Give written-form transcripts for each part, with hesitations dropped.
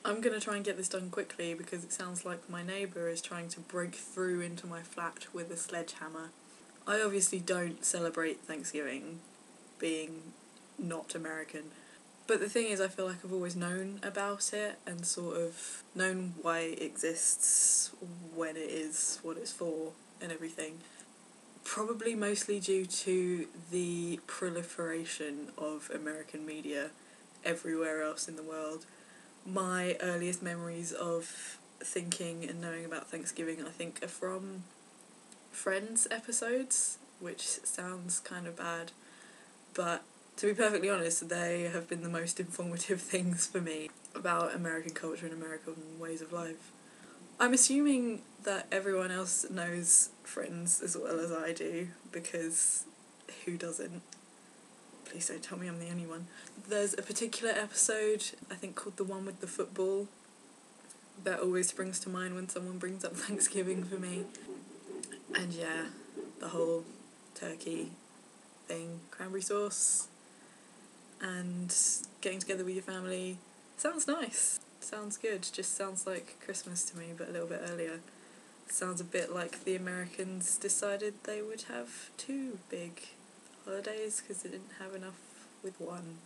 I'm going to try and get this done quickly because it sounds like my neighbour is trying to break through into my flat with a sledgehammer. I obviously don't celebrate Thanksgiving, being not American. But the thing is, I feel like I've always known about it and sort of known why it exists, when it is, what it's for, and everything. Probably mostly due to the proliferation of American media everywhere else in the world. My earliest memories of thinking and knowing about Thanksgiving, I think, are from Friends episodes, which sounds kind of bad, but to be perfectly honest, they have been the most informative things for me about American culture and American ways of life. I'm assuming that everyone else knows Friends as well as I do, because who doesn't? Please don't tell me I'm the only one. There's a particular episode, I think called the one with the football, that always springs to mind when someone brings up Thanksgiving for me. And yeah, the whole turkey thing, cranberry sauce, and getting together with your family. Sounds nice. Sounds good. Just sounds like Christmas to me, but a little bit earlier. Sounds a bit like the Americans decided they would have 2 big holidays because they didn't have enough with one.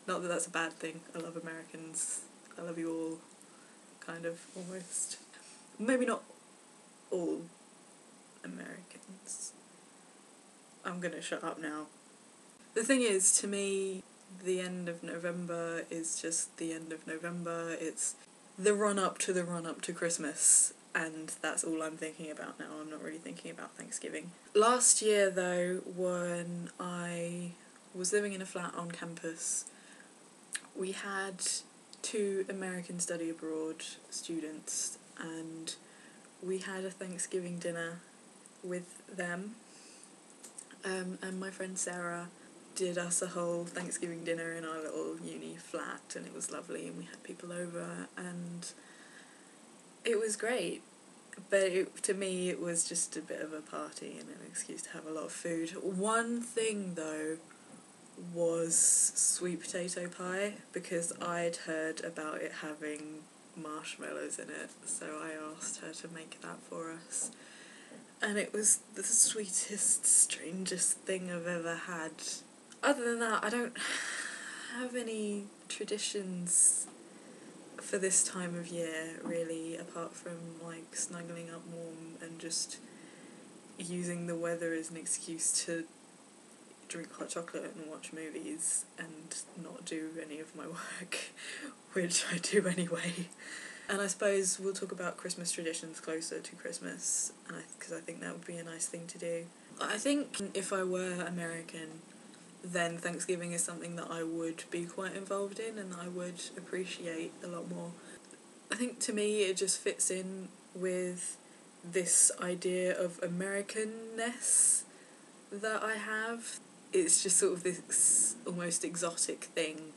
Not that that's a bad thing. I love Americans. I love you all. Kind of, almost. Maybe not all Americans. I'm gonna shut up now. The thing is, to me, the end of November is just the end of November. It's the run-up to Christmas, and that's all I'm thinking about now. I'm not really thinking about Thanksgiving. Last year, though, when I was living in a flat on campus, we had 2 American study abroad students, and we had a Thanksgiving dinner with them. And my friend Sarah did us a whole Thanksgiving dinner in our little uni flat, and it was lovely, and we had people over, and it was great. But to me, it was just a bit of a party and an excuse to have a lot of food. One thing, though, was sweet potato pie, because I'd heard about it having marshmallows in it, so I asked her to make that for us. And it was the sweetest, strangest thing I've ever had. Other than that, I don't have any traditions for this time of year, really, apart from, like, snuggling up warm and just using the weather as an excuse to drink hot chocolate and watch movies and not do any of my work, which I do anyway. And I suppose we'll talk about Christmas traditions closer to Christmas, because I think that would be a nice thing to do. I think if I were American, then Thanksgiving is something that I would be quite involved in and that I would appreciate a lot more. I think to me it just fits in with this idea of Americanness that I have. It's just sort of this almost exotic thing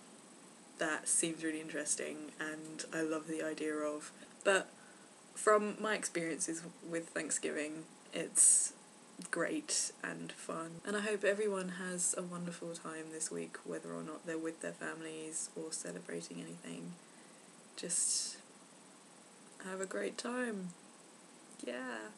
that seems really interesting and I love the idea of. But from my experiences with Thanksgiving, it's great and fun, and I hope everyone has a wonderful time this week, whether or not they're with their families or celebrating anything. Just have a great time. Yeah.